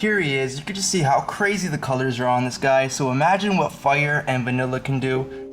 Here he is. You can just see how crazy the colors are on this guy. So imagine what fire and vanilla can do.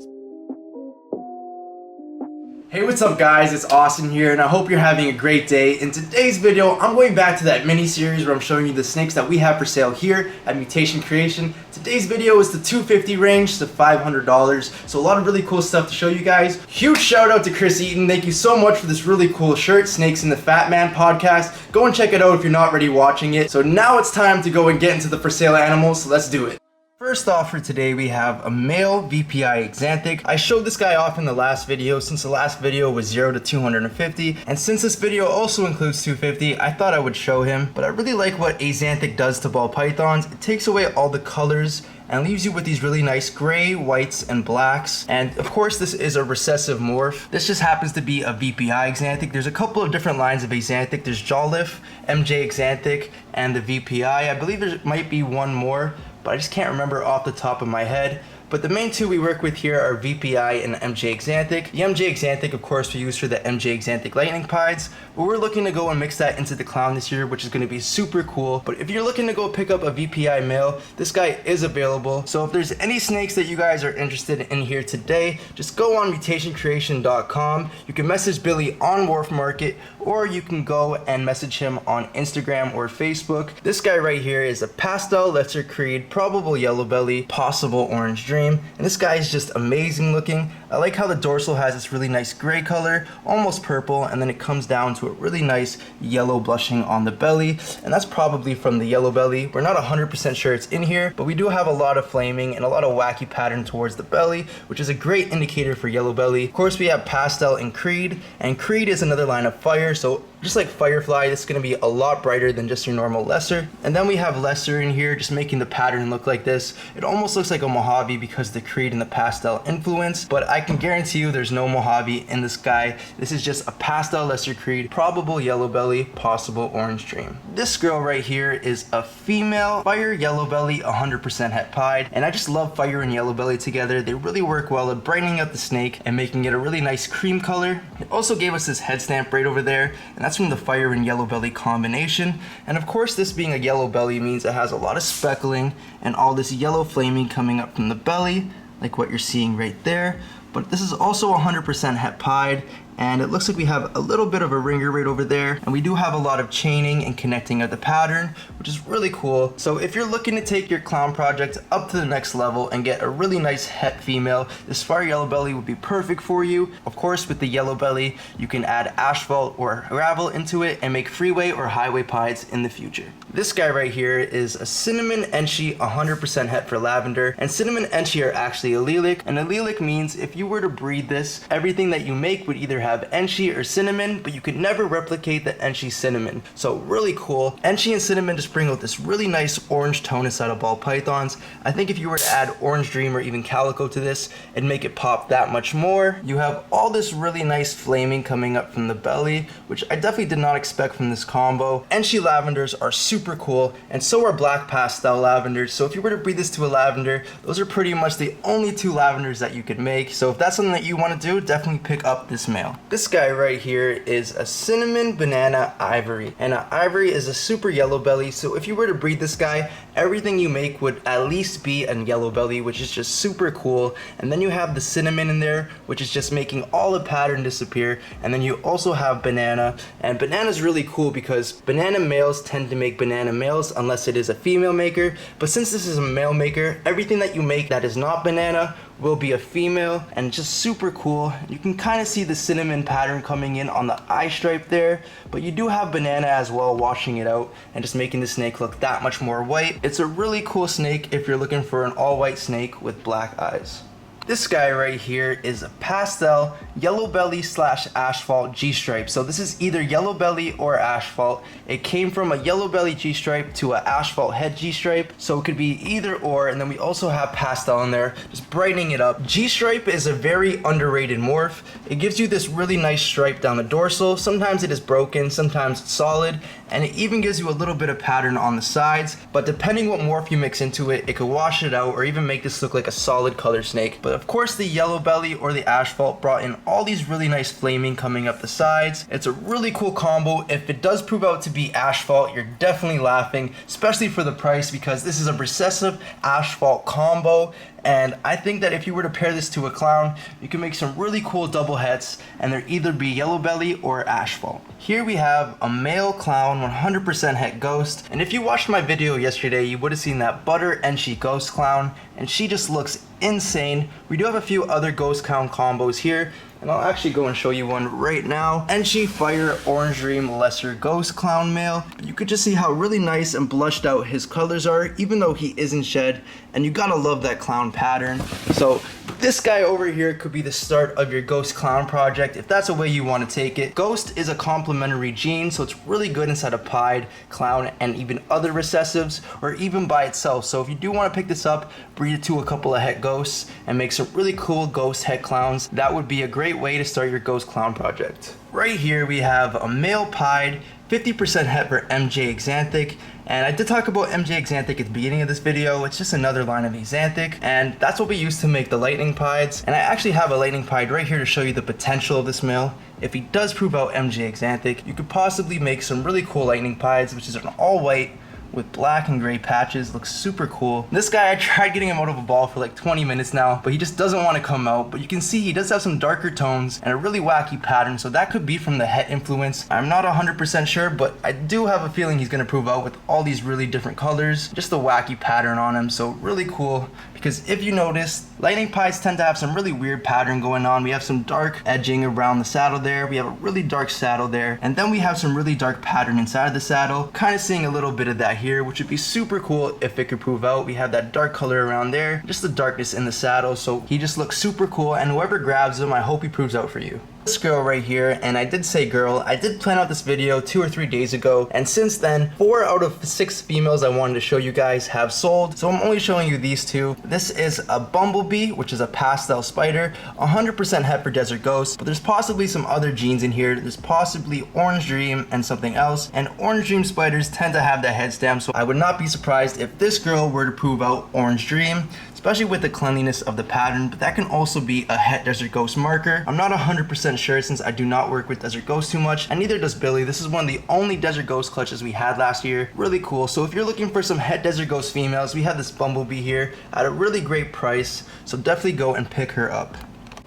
Hey, what's up guys, it's Austin here and I hope you're having a great day. In today's video, I'm going back to that mini-series where I'm showing you the snakes that we have for sale here at Mutation Creation. Today's video is the $250 range to $500, so a lot of really cool stuff to show you guys. Huge shout out to Chris Eaton, thank you so much for this really cool shirt, Snakes in the Fat Man podcast. Go and check it out if you're not already watching it. So now it's time to go and get into the for sale animals, so let's do it. First off for today we have a male VPI Axanthic. I showed this guy off in the last video since the last video was 0 to 250, and since this video also includes 250, I thought I would show him. But I really like what Axanthic does to ball pythons. It takes away all the colors and leaves you with these really nice gray, whites, and blacks. And of course this is a recessive morph. This just happens to be a VPI Axanthic. There's a couple of different lines of Axanthic. There's Jawlift, MJ Axanthic, and the VPI. I believe there might be one more, but I just can't remember off the top of my head. But the main two we work with here are VPI and MJ Axanthic. The MJ Axanthic, of course, we use for the MJ Axanthic Lightning Pieds, but we're looking to go and mix that into the clown this year, which is going to be super cool. But if you're looking to go pick up a VPI male, this guy is available. So if there's any snakes that you guys are interested in here today, just go on mutationcreation.com. You can message Billy on Wharf Market, or you can go and message him on Instagram or Facebook. This guy right here is a Pastel Lesser Creed, probable yellow belly, possible orange dream. And this guy is just amazing looking. I like how the dorsal has this really nice gray color, almost purple, and then it comes down to a really nice yellow blushing on the belly, and that's probably from the yellow belly. We're not 100% sure it's in here, but we do have a lot of flaming and a lot of wacky pattern towards the belly, which is a great indicator for yellow belly. Of course, we have Pastel and Creed is another line of fire, so just like Firefly, this is going to be a lot brighter than just your normal lesser. And then we have lesser in here, just making the pattern look like this. It almost looks like a Mojave because the Creed and the Pastel influence, but I can guarantee you there's no Mojave in this guy. This is just a Pastel Lesser Creed, probable yellow belly, possible orange dream. This girl right here is a female fire yellow belly, 100% het pied, and I just love fire and yellow belly together. They really work well at brightening up the snake and making it a really nice cream color. It also gave us this head stamp right over there, and that's from the fire and yellow belly combination. And of course, this being a yellow belly means it has a lot of speckling and all this yellow flaming coming up from the belly, like what you're seeing right there. But this is also 100% het pied, and it looks like we have a little bit of a ringer right over there, and we do have a lot of chaining and connecting of the pattern, which is really cool. So if you're looking to take your clown project up to the next level and get a really nice het female, this fire yellow belly would be perfect for you. Of course, with the yellow belly, you can add asphalt or gravel into it and make freeway or highway pieds in the future. This guy right here is a cinnamon Enchi, 100% het for lavender, and cinnamon Enchi are actually allelic, and allelic means if you were to breed this, everything that you make would either have Enchi or cinnamon, but you could never replicate the Enchi cinnamon. So really cool. Enchi and cinnamon just bring out this really nice orange tonus out of ball pythons. I think if you were to add orange dream or even calico to this, it'd make it pop that much more. You have all this really nice flaming coming up from the belly, which I definitely did not expect from this combo. Enchi lavenders are super cool, and so are black pastel lavenders. So if you were to breed this to a lavender, those are pretty much the only two lavenders that you could make. So if that's something that you want to do, definitely pick up this male. This guy right here is a cinnamon banana ivory, and an ivory is a super yellow belly. So if you were to breed this guy, everything you make would at least be a yellow belly, which is just super cool. And then you have the cinnamon in there, which is just making all the pattern disappear. And then you also have banana, and banana is really cool because banana males tend to make banana males unless it is a female maker. But since this is a male maker, everything that you make that is not banana will be a female, and just super cool. You can kind of see the cinnamon pattern coming in on the eye stripe there, but you do have banana as well washing it out and just making the snake look that much more white. It's a really cool snake if you're looking for an all white snake with black eyes. This guy right here is a Pastel yellow belly / asphalt G-stripe. So this is either yellow belly or asphalt. It came from a yellow belly G-stripe to an asphalt head G-stripe, so it could be either or. And then we also have Pastel in there, just brightening it up. G-stripe is a very underrated morph. It gives you this really nice stripe down the dorsal. Sometimes it is broken, sometimes it's solid, and it even gives you a little bit of pattern on the sides. But depending what morph you mix into it, it could wash it out or even make this look like a solid color snake. But of course the yellow belly or the Asphalt brought in all these really nice flaming coming up the sides. It's a really cool combo. If it does prove out to be Asphalt, you're definitely laughing, especially for the price, because this is a recessive Asphalt combo. And I think that if you were to pair this to a clown, you can make some really cool double heads, and they'll either be yellow belly or Asphalt. Here we have a male clown, 100% het ghost. And if you watched my video yesterday, you would have seen that butter Enchi ghost clown, and she just looks insane. We do have a few other ghost clown combos here, and I'll actually go and show you one right now. Enchi Fire Orange Dream Lesser Ghost Clown Male. You could just see how really nice and blushed out his colors are, even though he isn't shed, and you gotta love that clown pattern. So this guy over here could be the start of your ghost clown project, if that's a way you want to take it. Ghost is a complementary gene, so it's really good inside a pied, clown, and even other recessives, or even by itself. So if you do want to pick this up, breed it to a couple of het ghosts, and make some really cool ghost het clowns, that would be a great way to start your ghost clown project. Right here we have a male pied, 50% het for MJ Axanthic. And I did talk about MJ Axanthic at the beginning of this video. It's just another line of Axanthic, and that's what we use to make the lightning pieds. And I actually have a lightning pied right here to show you the potential of this male. If he does prove out MJ Axanthic, you could possibly make some really cool lightning pieds, which is an all white with black and gray patches. Looks super cool. This guy, I tried getting him out of a ball for like 20 minutes now, but he just doesn't want to come out. But you can see he does have some darker tones and a really wacky pattern, so that could be from the het influence. I'm not 100% sure, but I do have a feeling he's going to prove out with all these really different colors, just the wacky pattern on him. So really cool, because if you notice, lightning pieds tend to have some really weird pattern going on. We have some dark edging around the saddle there, we have a really dark saddle there, and then we have some really dark pattern inside of the saddle. Kind of seeing a little bit of that here, which would be super cool if it could prove out. We have that dark color around there, just the darkness in the saddle, so he just looks super cool, and whoever grabs him, I hope he proves out for you. This girl right here, and I did say girl, I did plan out this video 2 or 3 days ago, and since then 4 out of 6 females I wanted to show you guys have sold, so I'm only showing you these 2. This is a Bumblebee, which is a pastel spider, 100% het for Desert Ghost, but there's possibly some other genes in here. There's possibly Orange Dream and something else, and Orange Dream spiders tend to have that head stamp, so I would not be surprised if this girl were to prove out Orange Dream, especially with the cleanliness of the pattern. But that can also be a het Desert Ghost marker. I'm not 100% sure, since I do not work with Desert Ghost too much, and neither does Billy. This is one of the only Desert Ghost clutches we had last year. Really cool. So if you're looking for some het Desert Ghost females, we have this Bumblebee here at a really great price, so definitely go and pick her up.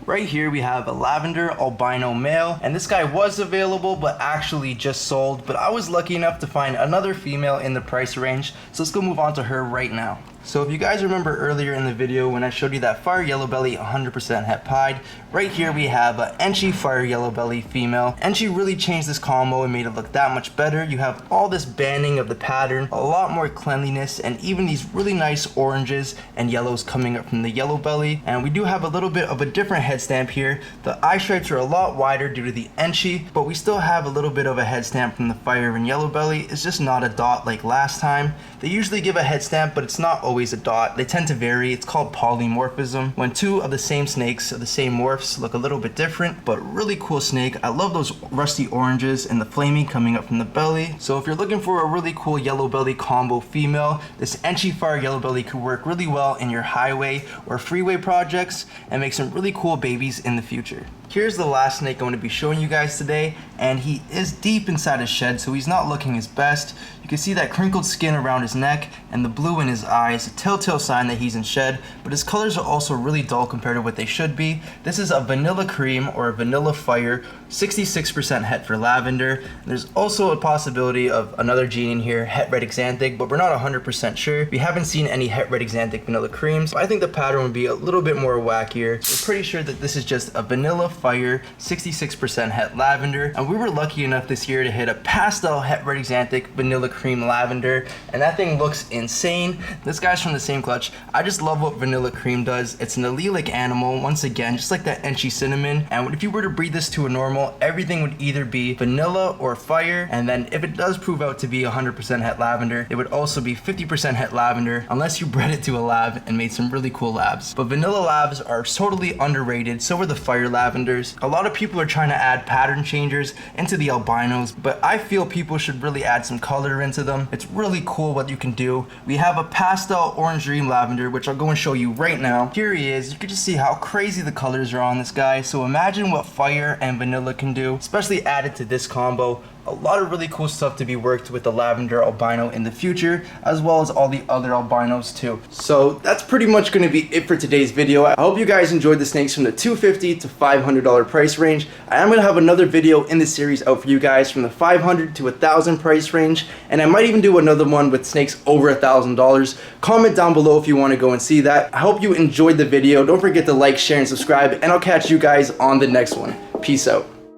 Right here we have a Lavender albino male, and this guy was available but actually just sold, but I was lucky enough to find another female in the price range, so let's go move on to her right now. So if you guys remember earlier in the video when I showed you that Fire Yellow Belly 100% het pied, right here we have a Enchi Fire Yellow Belly female. Enchi really changed this combo and made it look that much better. You have all this banding of the pattern, a lot more cleanliness, and even these really nice oranges and yellows coming up from the yellow belly. And we do have a little bit of a different head stamp here. The eye stripes are a lot wider due to the Enchi, but we still have a little bit of a head stamp from the Fire and Yellow Belly. It's just not a dot like last time. They usually give a head stamp, but it's not always a dot. They tend to vary. It's called polymorphism, when 2 of the same snakes of the same morphs look a little bit different, but really cool snake. I love those rusty oranges and the flaming coming up from the belly. So if you're looking for a really cool yellow belly combo female, this Enchi Fire Yellow Belly could work really well in your highway or freeway projects and make some really cool babies in the future. Here's the last snake I'm going to be showing you guys today, and he is deep inside his shed, so he's not looking his best. You can see that crinkled skin around his neck and the blue in his eyes, a telltale sign that he's in shed, but his colors are also really dull compared to what they should be. This is a Vanilla Cream or a Vanilla Fire, 66% het for Lavender. And there's also a possibility of another gene in here, het Red Axanthic, but we're not 100% sure. We haven't seen any het Red Axanthic Vanilla Creams, so I think the pattern would be a little bit more wackier. So we're pretty sure that this is just a Vanilla Fire, 66% het Lavender, and we were lucky enough this year to hit a Pastel het Red Axanthic Vanilla Cream Lavender, and that thing looks insane. This guy's from the same clutch. I just love what Vanilla Cream does. It's an allelic animal, once again, just like that Enchi Cinnamon, and if you were to breed this to a normal, everything would either be vanilla or fire, and then if it does prove out to be 100% het Lavender, it would also be 50% het Lavender, unless you bred it to a lab and made some really cool labs. But vanilla labs are totally underrated, so are the Fire Lavender. lavenders. A lot of people are trying to add pattern changers into the albinos, but I feel people should really add some color into them. It's really cool what you can do. We have a pastel orange dream lavender, which I'll go and show you right now. Here he is. You can just see how crazy the colors are on this guy. So imagine what fire and vanilla can do, especially added to this combo. A lot of really cool stuff to be worked with the lavender albino in the future, as well as all the other albinos too. So that's pretty much going to be it for today's video. I hope you guys enjoyed the snakes from the $250 to $500 price range. I am going to have another video in this series out for you guys from the $500 to $1,000 price range, and I might even do another one with snakes over $1,000. Comment down below if you want to go and see that. I hope you enjoyed the video. Don't forget to like, share, and subscribe, and I'll catch you guys on the next one. Peace out.